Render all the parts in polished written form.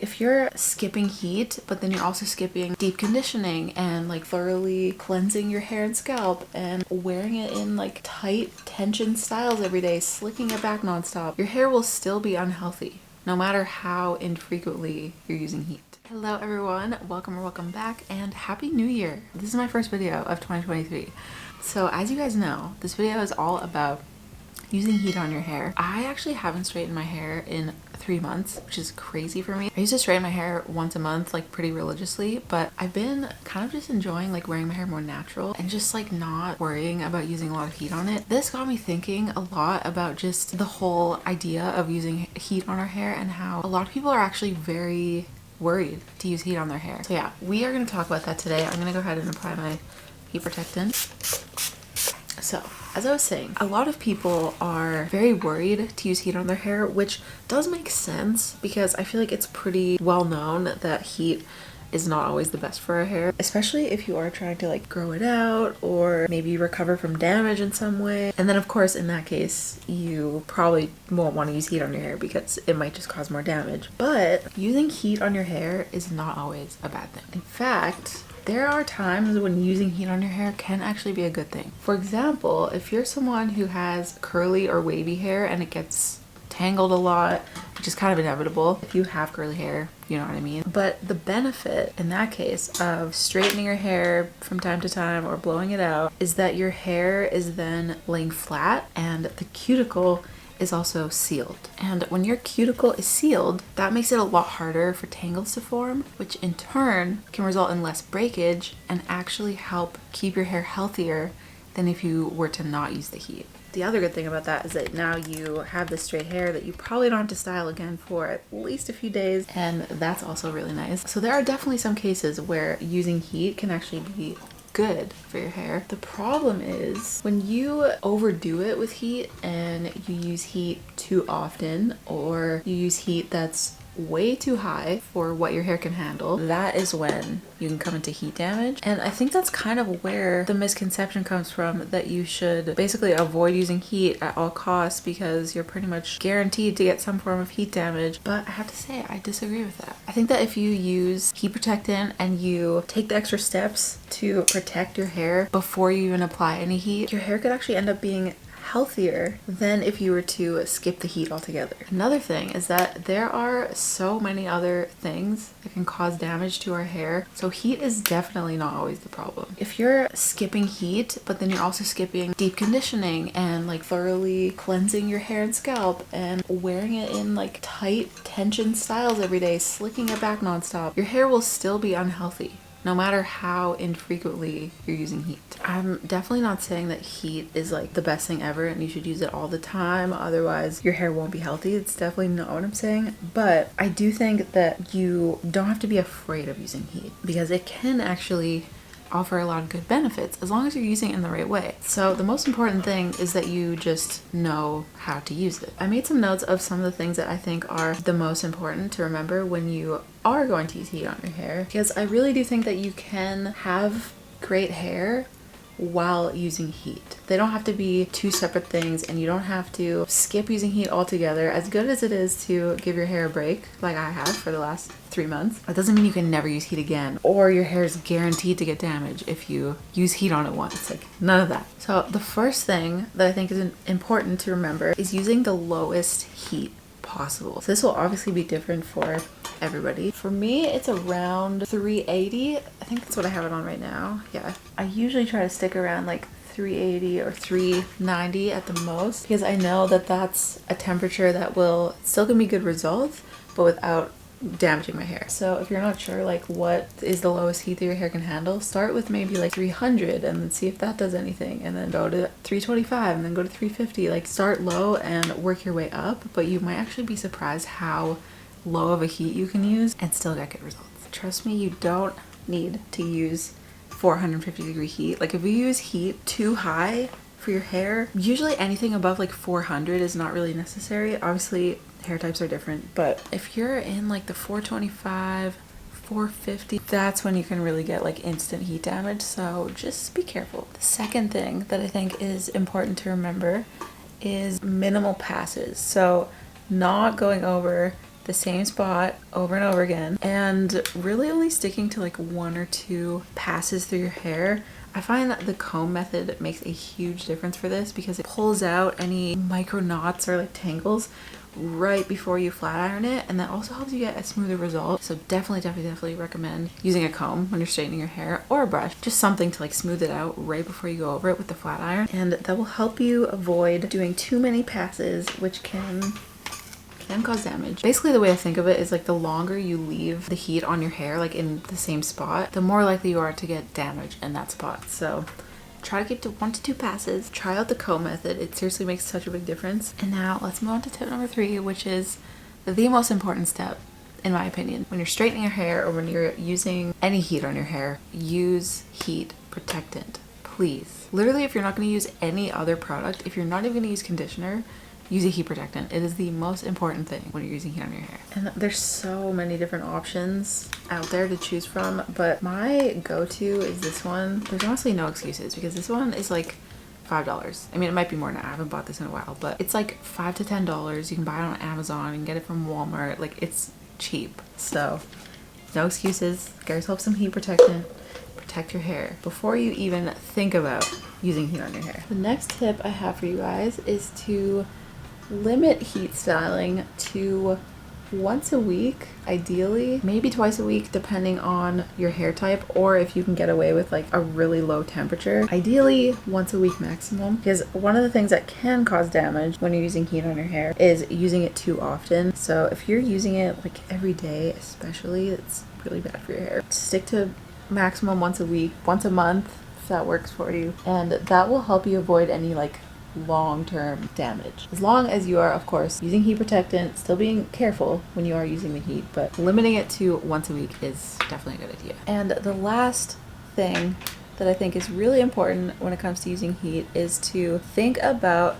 If you're skipping heat, but then you're also skipping deep conditioning and like thoroughly cleansing your hair and scalp and wearing it in like tight tension styles every day, slicking it back nonstop, your hair will still be unhealthy no matter how infrequently you're using heat. Hello everyone, welcome or welcome back, and Happy New Year! This is my first video of 2023. So as you guys know, this video is all about using heat on your hair. I actually haven't straightened my hair in 3 months, which is crazy for me. I used to straighten my hair once a month, like pretty religiously, but I've been kind of just enjoying like wearing my hair more natural and just like not worrying about using a lot of heat on it. This got me thinking a lot about just the whole idea of using heat on our hair and how a lot of people are actually very worried to use heat on their hair. So yeah, we are going to talk about that today. I'm going to go ahead and apply my heat protectant. So, as I was saying, a lot of people are very worried to use heat on their hair, which does make sense because I feel like it's pretty well known that heat is not always the best for our hair, especially if you are trying to like grow it out or maybe recover from damage in some way. And then of course, in that case, you probably won't want to use heat on your hair because it might just cause more damage. But using heat on your hair is not always a bad thing. In fact, there are times when using heat on your hair can actually be a good thing. For example, if you're someone who has curly or wavy hair and it gets tangled a lot, which is kind of inevitable if you have curly hair, you know what I mean? But the benefit in that case of straightening your hair from time to time or blowing it out is that your hair is then laying flat and the cuticle is also sealed. And when your cuticle is sealed, that makes it a lot harder for tangles to form, which in turn can result in less breakage and actually help keep your hair healthier than if you were to not use the heat. The other good thing about that is that now you have this straight hair that you probably don't have to style again for at least a few days, and that's also really nice. So there are definitely some cases where using heat can actually be good for your hair. The problem is when you overdo it with heat and you use heat too often, or you use heat that's way too high for what your hair can handle, that is when you can come into heat damage. And I think that's kind of where the misconception comes from, that you should basically avoid using heat at all costs because you're pretty much guaranteed to get some form of heat damage. But I have to say, I disagree with that. I think that if you use heat protectant and you take the extra steps to protect your hair before you even apply any heat, your hair could actually end up being healthier than if you were to skip the heat altogether. Another thing is that there are so many other things that can cause damage to our hair, so heat is definitely not always the problem. If you're skipping heat, but then you're also skipping deep conditioning and like thoroughly cleansing your hair and scalp and wearing it in like tight tension styles every day, slicking it back nonstop, your hair will still be unhealthy no matter how infrequently you're using heat. I'm definitely not saying that heat is like the best thing ever and you should use it all the time, otherwise your hair won't be healthy. It's definitely not what I'm saying. But I do think that you don't have to be afraid of using heat because it can actually offer a lot of good benefits as long as you're using it in the right way. So the most important thing is that you just know how to use it. I made some notes of some of the things that I think are the most important to remember when you are going to use heat on your hair, because I really do think that you can have great hair while using heat. They don't have to be two separate things, and you don't have to skip using heat altogether. As good as it is to give your hair a break, like I have for the last 3 months, that doesn't mean you can never use heat again, or your hair is guaranteed to get damaged if you use heat on it once. Like, none of that. So the first thing that I think is important to remember is using the lowest heat possible. So this will obviously be different for everybody. For me, it's around 380. I think that's what I have it on right now. Yeah. I usually try to stick around like 380 or 390 at the most, because I know that that's a temperature that will still give me good results, but without damaging my hair. So if you're not sure like what is the lowest heat that your hair can handle, start with maybe like 300 and then see if that does anything, and then go to 325 and then go to 350. Like, start low and work your way up, but you might actually be surprised how low of a heat you can use and still get good results. Trust me, you don't need to use 450 degree heat. Like, if you use heat too high for your hair, usually anything above like 400 is not really necessary. Obviously hair types are different, but if you're in like the 425, 450, that's when you can really get like instant heat damage. So just be careful. The second thing that I think is important to remember is minimal passes. So not going over the same spot over and over again, and really only sticking to like 1 or 2 passes through your hair. I find that the comb method makes a huge difference for this because it pulls out any micro knots or like tangles right before you flat iron it, and that also helps you get a smoother result. So definitely recommend using a comb when you're straightening your hair, or a brush, just something to like smooth it out right before you go over it with the flat iron, and that will help you avoid doing too many passes, which can cause damage. Basically, the way I think of it is like the longer you leave the heat on your hair, like in the same spot, the more likely you are to get damage in that spot. So try to keep to 1 to 2 passes. Try out the comb method. It seriously makes such a big difference. And now let's move on to tip number 3, which is the most important step, in my opinion. When you're straightening your hair or when you're using any heat on your hair, use heat protectant, please. Literally, if you're not going to use any other product, if you're not even going to use conditioner, use a heat protectant. It is the most important thing when you're using heat on your hair. And there's so many different options out there to choose from, but my go-to is this one. There's honestly no excuses because this one is like $5. I mean, it might be more now. I haven't bought this in a while, but it's like $5 to $10. You can buy it on Amazon and get it from Walmart. Like, it's cheap. So no excuses. Get yourself some heat protectant. Protect your hair before you even think about using heat on your hair. The next tip I have for you guys is to limit heat styling to once a week, ideally, maybe twice a week, depending on your hair type, or if you can get away with like a really low temperature. Ideally, once a week maximum, because one of the things that can cause damage when you're using heat on your hair is using it too often. So if you're using it like every day, especially, it's really bad for your hair. Stick to maximum once a week, once a month, if that works for you, and that will help you avoid any like long-term damage, as long as you are, of course, using heat protectant, still being careful when you are using the heat, but limiting it to once a week is definitely a good idea. And the last thing that I think is really important when it comes to using heat is to think about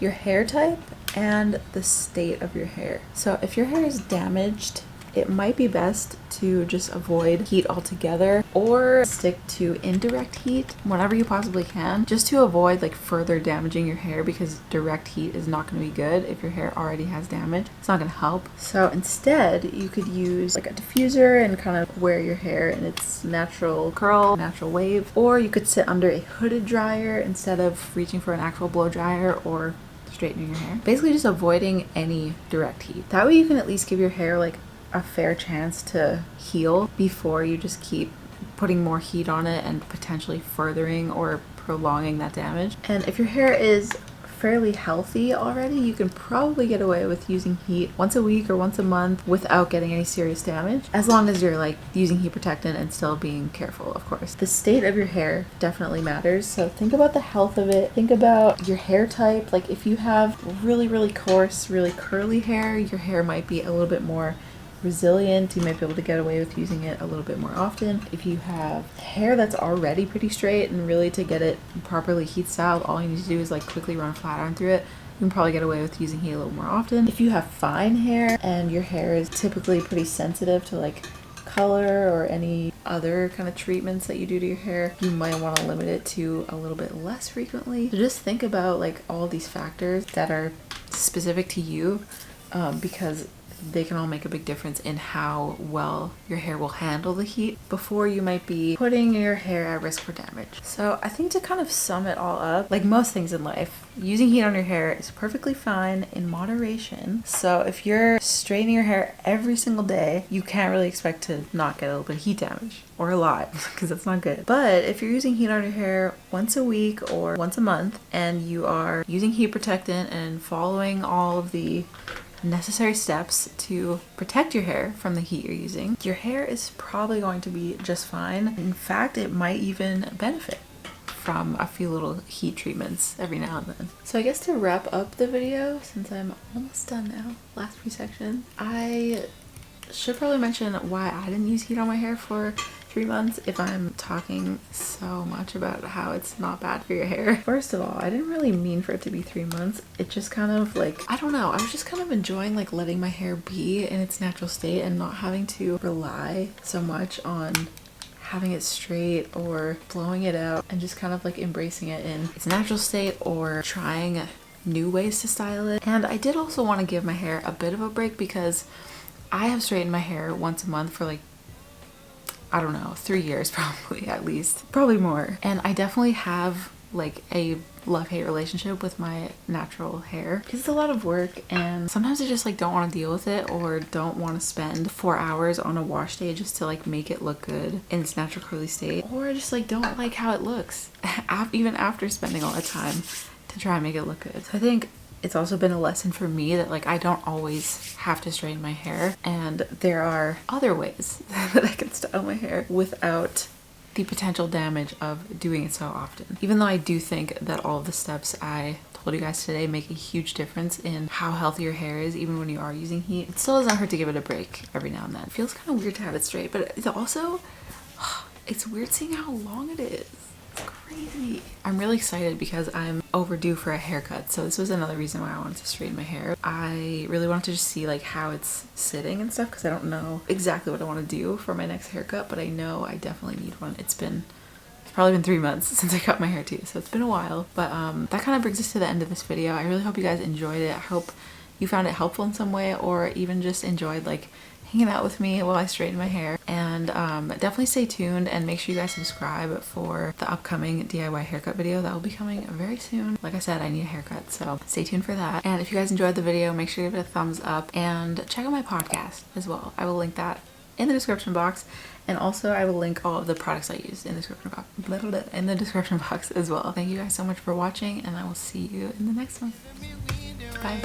your hair type and the state of your hair. So if your hair is damaged, it might be best to just avoid heat altogether or stick to indirect heat whenever you possibly can, just to avoid like further damaging your hair, because direct heat is not going to be good if your hair already has damage. It's not going to help. So instead, you could use like a diffuser and kind of wear your hair in its natural curl, natural wave, or you could sit under a hooded dryer instead of reaching for an actual blow dryer or straightening your hair. Basically just avoiding any direct heat. That way you can at least give your hair like a fair chance to heal before you just keep putting more heat on it and potentially furthering or prolonging that damage. And if your hair is fairly healthy already, you can probably get away with using heat once a week or once a month without getting any serious damage, as long as you're like using heat protectant and still being careful, of course. The state of your hair definitely matters, so think about the health of it. Think about your hair type. Like if you have really coarse, really curly hair, your hair might be a little bit more resilient. You might be able to get away with using it a little bit more often. If you have hair that's already pretty straight, and really to get it properly heat styled, all you need to do is like quickly run a flat iron through it, you can probably get away with using heat a little more often. If you have fine hair and your hair is typically pretty sensitive to like color or any other kind of treatments that you do to your hair, you might want to limit it to a little bit less frequently. So just think about like all these factors that are specific to you, because they can all make a big difference in how well your hair will handle the heat before you might be putting your hair at risk for damage. So I think to kind of sum it all up, like most things in life, using heat on your hair is perfectly fine in moderation. So if you're straightening your hair every single day, you can't really expect to not get a little bit of heat damage, or a lot, because that's not good. But if you're using heat on your hair once a week or once a month, and you are using heat protectant and following all of the necessary steps to protect your hair from the heat you're using, your hair is probably going to be just fine. In fact, it might even benefit from a few little heat treatments every now and then. So I guess to wrap up the video, since I'm almost done now, last few sections, I should probably mention why I didn't use heat on my hair for 3 months if I'm talking so much about how it's not bad for your hair. First of all, I didn't really mean for it to be 3 months. It just kind of like, I don't know, I was just kind of enjoying like letting my hair be in its natural state and not having to rely so much on having it straight or blowing it out, and just kind of like embracing it in its natural state or trying new ways to style it. And I did also want to give my hair a bit of a break because I have straightened my hair once a month for like, I don't know, 3 years probably, at least, probably more. And I definitely have like a love-hate relationship with my natural hair because it's a lot of work, and sometimes I just like don't want to deal with it or don't want to spend 4 hours on a wash day just to like make it look good in its natural curly state, or I just like don't like how it looks even after spending all the time to try and make it look good. So I think it's also been a lesson for me that like I don't always have to straighten my hair, and there are other ways that I can style my hair without the potential damage of doing it so often. Even though I do think that all of the steps I told you guys today make a huge difference in how healthy your hair is, even when you are using heat, it still doesn't hurt to give it a break every now and then. It feels kind of weird to have it straight, but it's also, it's weird seeing how long it is. It's crazy. I'm really excited because I'm overdue for a haircut, so this was another reason why I wanted to straighten my hair. I really wanted to just see like how it's sitting and stuff because I don't know exactly what I want to do for my next haircut, but I know I definitely need one. It's probably been 3 months since I cut my hair too, so it's been a while. But that kind of brings us to the end of this video. I really hope you guys enjoyed it. I hope you found it helpful in some way, or even just enjoyed like hanging out with me while I straighten my hair. And definitely stay tuned and make sure you guys subscribe for the upcoming DIY haircut video that will be coming very soon. Like I said, I need a haircut, so stay tuned for that. And if you guys enjoyed the video, make sure to give it a thumbs up and check out my podcast as well. I will link that in the description box, and also I will link all of the products I used in the description box as well. Thank you guys so much for watching, and I will see you in the next one. Bye.